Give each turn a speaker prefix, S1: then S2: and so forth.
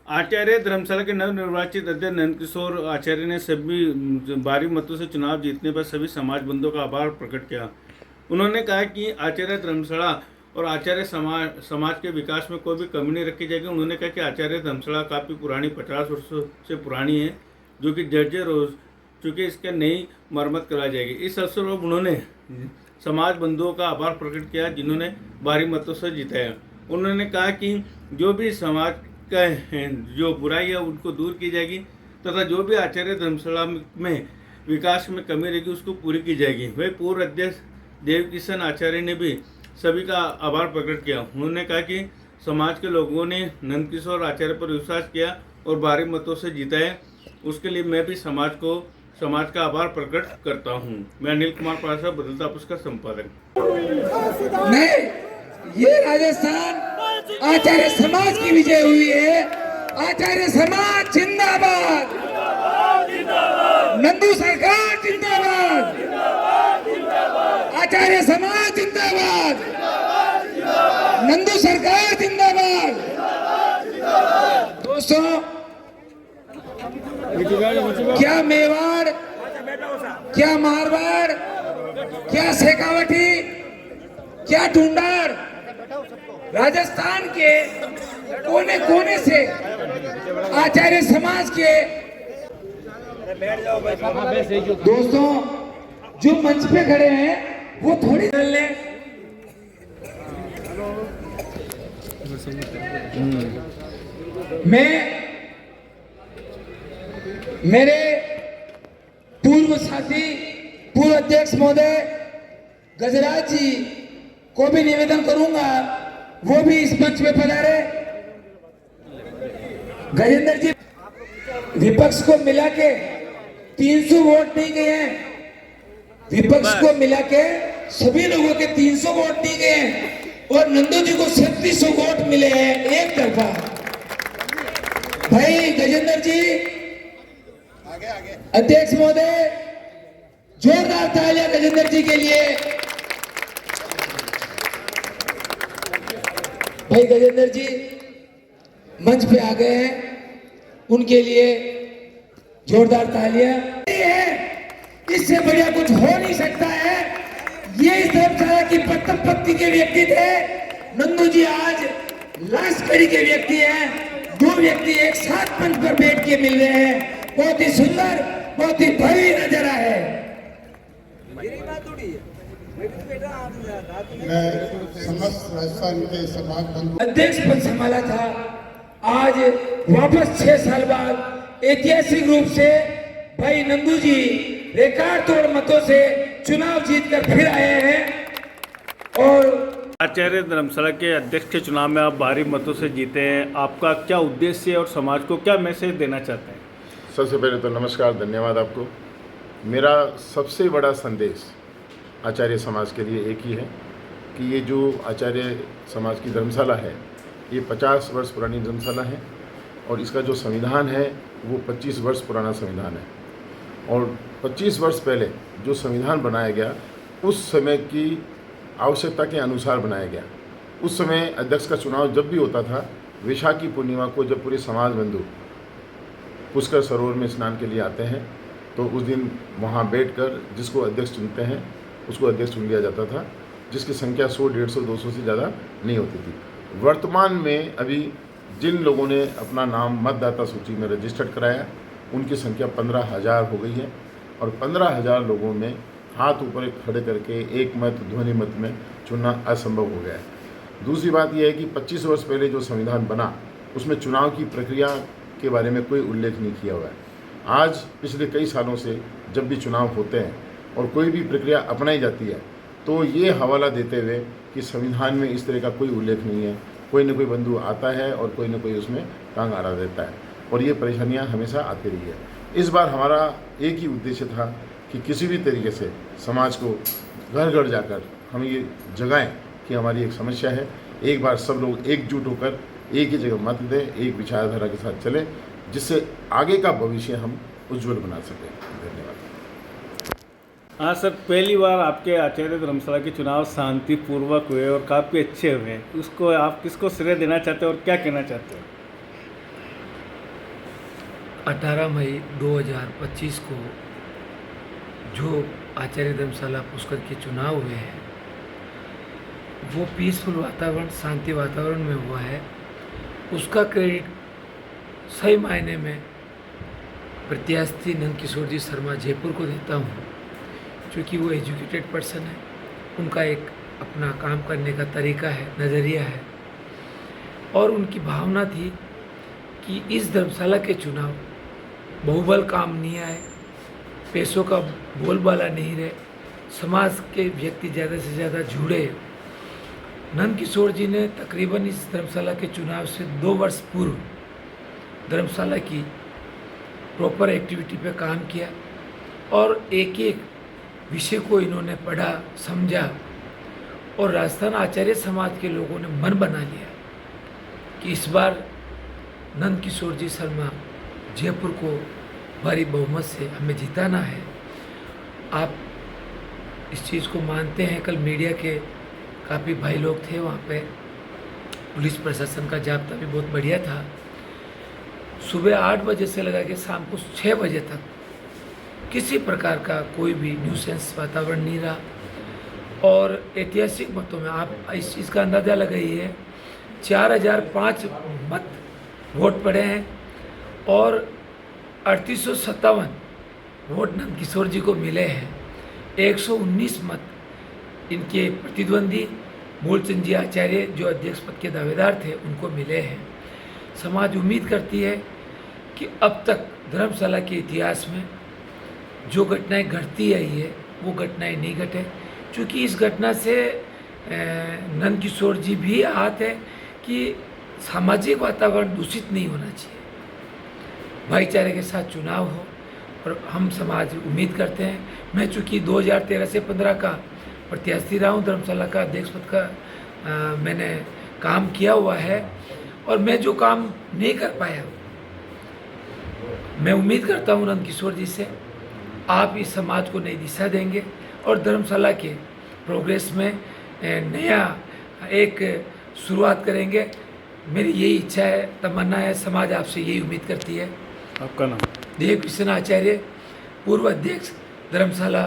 S1: आचार्य धर्मशाला के नवनिर्वाचित अध्यक्ष नंदकिशोर आचार्य ने सभी भारी मतों से चुनाव जीतने पर सभी समाज बंधुओं का आभार प्रकट किया। उन्होंने कहा कि आचार्य धर्मशाला और आचार्य समाज के विकास में कोई भी कमी नहीं रखी जाएगी। उन्होंने कहा कि आचार्य धर्मशाला काफ़ी पुरानी 50 वर्षों से पुरानी है, जो कि जर्जर हो चुके, इसके नई मरम्मत कराई जाएगी। इस अवसर पर उन्होंने समाज बंधुओं का आभार प्रकट किया जिन्होंने भारी मतों से जिताया। उन्होंने कहा कि जो भी समाज का जो बुराई है उनको दूर की जाएगी तथा जो भी आचार्य धर्मशाला में विकास में कमी रहेगी उसको पूरी की जाएगी। वही पूर्व अध्यक्ष देवकिशन आचार्य ने भी सभी का आभार प्रकट किया। उन्होंने कहा कि समाज के लोगों ने नंदकिशोर आचार्य पर विश्वास किया और भारी मतों से जीताया, उसके लिए मैं भी समाज का आभार प्रकट करता हूं। मैं अनिल कुमार पासा, बदलता पुष्कर संपादक।
S2: ये राजस्थान आचार्य समाज की विजय हुई है। आचार्य समाज जिंदाबाद, नंदू सरकार जिंदाबाद, आचार्य समाज जिंदाबाद, नंदू सरकार जिंदाबाद। दोस्तों, क्या मेवाड़, क्या मारवाड़, क्या शेखावटी, क्या ढूंढार, राजस्थान के कोने कोने से आचार्य समाज के दोस्तों जो मंच पे खड़े हैं वो थोड़ी देर ले। मैं मेरे पूर्व साथी, पूर्व अध्यक्ष महोदय गजराज जी को भी निवेदन करूंगा वो भी इस मंच पे पधारे। गजेंद्र जी, विपक्ष को मिला के 300 वोट नहीं गए हैं, विपक्ष को मिला के सभी लोगों के 300 वोट नहीं गए हैं और नंदू जी को 3600 वोट मिले हैं एक तरफा। भाई गजेंद्र जी, अध्यक्ष महोदय, जोरदार तालियां गजेंद्र जी के लिए। भाई गजेंद्र जी मंच पे आ गए हैं, उनके लिए जोरदार तालियां। इससे बढ़िया कुछ हो नहीं सकता है। ये इस धर्मशाला की प्रथम पंक्ति के व्यक्ति थे, नंदू जी आज लास्ट कड़ी के व्यक्ति हैं। दो व्यक्ति एक साथ मंच पर बैठ के मिल रहे हैं, बहुत ही सुंदर, बहुत ही भव्य नजारा है।
S3: समस्त राजस्थान के समाज बंधु
S2: अध्यक्ष पद संभाला था, आज वापस 6 साल बाद ऐतिहासिक रूप से भाई नंदू जी रिकॉर्ड तोड़ मतों से चुनाव जीतकर फिर आए हैं। और
S1: आचार्य धर्मशाला के अध्यक्ष के चुनाव में आप भारी मतों से जीते हैं, आपका क्या उद्देश्य है और समाज को क्या मैसेज देना चाहते हैं?
S3: सबसे पहले तो नमस्कार, धन्यवाद आपको। मेरा सबसे बड़ा संदेश आचार्य समाज के लिए एक ही है कि ये जो आचार्य समाज की धर्मशाला है ये 50 वर्ष पुरानी धर्मशाला है और इसका जो संविधान है वो 25 वर्ष पुराना संविधान है। और 25 वर्ष पहले जो संविधान बनाया गया उस समय की आवश्यकता के अनुसार बनाया गया। उस समय अध्यक्ष का चुनाव जब भी होता था, वैशाखी पूर्णिमा को जब पूरे समाज बंधु पुष्कर सरोवर में स्नान के लिए आते हैं तो उस दिन वहाँ बैठकर जिसको अध्यक्ष चुनते हैं उसको अध्यक्ष चुन लिया जाता था, जिसकी संख्या 100, 150, 200 से ज़्यादा नहीं होती थी। वर्तमान में अभी जिन लोगों ने अपना नाम मतदाता सूची में रजिस्टर्ड कराया उनकी संख्या 15,000 हो गई है और 15,000 लोगों में हाथ ऊपर खड़े करके एक मत ध्वनि मत में चुनना असंभव हो गया है। दूसरी बात यह है कि 25 वर्ष पहले जो संविधान बना उसमें चुनाव की प्रक्रिया के बारे में कोई उल्लेख नहीं किया हुआ है। आज पिछले कई सालों से जब भी चुनाव होते हैं और कोई भी प्रक्रिया अपनाई जाती है तो ये हवाला देते हुए कि संविधान में इस तरह का कोई उल्लेख नहीं है, कोई न कोई बंधु आता है और कोई न कोई उसमें टांग अड़ा देता है और ये परेशानियां हमेशा आती रही है। इस बार हमारा एक ही उद्देश्य था कि किसी भी तरीके से समाज को घर घर जाकर हम ये जगाएं कि हमारी एक समस्या है। एक बार सब लोग एकजुट होकर एक ही जगह मत दें, एक विचारधारा के साथ चलें, जिससे आगे का भविष्य हम उज्जवल बना सकें। धन्यवाद।
S1: हाँ सर, पहली बार आपके आचार्य धर्मशाला के चुनाव शांतिपूर्वक हुए और काफ़ी अच्छे हुए, उसको आप किसको श्रेय देना चाहते हो और क्या कहना चाहते हो?
S2: 18 मई 2025 को जो आचार्य धर्मशाला पुष्कर के चुनाव हुए हैं वो पीसफुल वातावरण, शांति वातावरण में हुआ है। उसका क्रेडिट सही मायने में प्रत्याशी नंदकिशोर जी शर्मा जयपुर को देता हूँ, क्योंकि वो एजुकेटेड पर्सन है, उनका एक अपना काम करने का तरीका है, नज़रिया है, और उनकी भावना थी कि इस धर्मशाला के चुनाव बहुबल काम नहीं आए, पैसों का बोलबाला नहीं रहे, समाज के व्यक्ति ज़्यादा से ज़्यादा जुड़े। नंदकिशोर जी ने तकरीबन इस धर्मशाला के चुनाव से 2 वर्ष पूर्व धर्मशाला की प्रॉपर एक्टिविटी पे काम किया और एक एक विषय को इन्होंने पढ़ा, समझा, और राजस्थान आचार्य समाज के लोगों ने मन बना लिया कि इस बार नंदकिशोर जी शर्मा जयपुर को भारी बहुमत से हमें जिताना है। आप इस चीज़ को मानते हैं। कल मीडिया के काफ़ी भाई लोग थे वहाँ पे, पुलिस प्रशासन का जाब्ता भी बहुत बढ़िया था। सुबह 8 बजे से लगा के शाम को 6 बजे तक किसी प्रकार का कोई भी न्यूसेंस वातावरण नहीं रहा, और ऐतिहासिक मतों में आप इस चीज़ का अंदाज़ा लगाइए, 4005 मत वोट पड़े हैं और 3857 वोट नंदकिशोर जी को मिले हैं। 119 मत इनके प्रतिद्वंदी मूलचंद जी आचार्य जो अध्यक्ष पद के दावेदार थे उनको मिले हैं। समाज उम्मीद करती है कि अब तक धर्मशाला के इतिहास में जो घटनाएं घटती आई है वो घटनाएं नहीं घटे, क्योंकि इस घटना से नंदकिशोर जी भी आहत है कि सामाजिक वातावरण दूषित नहीं होना चाहिए, भाईचारे के साथ चुनाव हो, और हम समाज उम्मीद करते हैं। मैं चूँकि 2013 से 15 का प्रत्याशी रहा हूँ, धर्मशाला का अध्यक्ष पद का मैंने काम किया हुआ है, और मैं जो काम नहीं कर पाया मैं उम्मीद करता हूँ नंदकिशोर जी से आप इस समाज को नई दिशा देंगे और धर्मशाला के प्रोग्रेस में नया एक शुरुआत करेंगे। मेरी यही इच्छा है, तमन्ना है, समाज आपसे यही उम्मीद करती है।
S1: आपका नाम?
S2: देव कृष्ण आचार्य, पूर्व अध्यक्ष धर्मशाला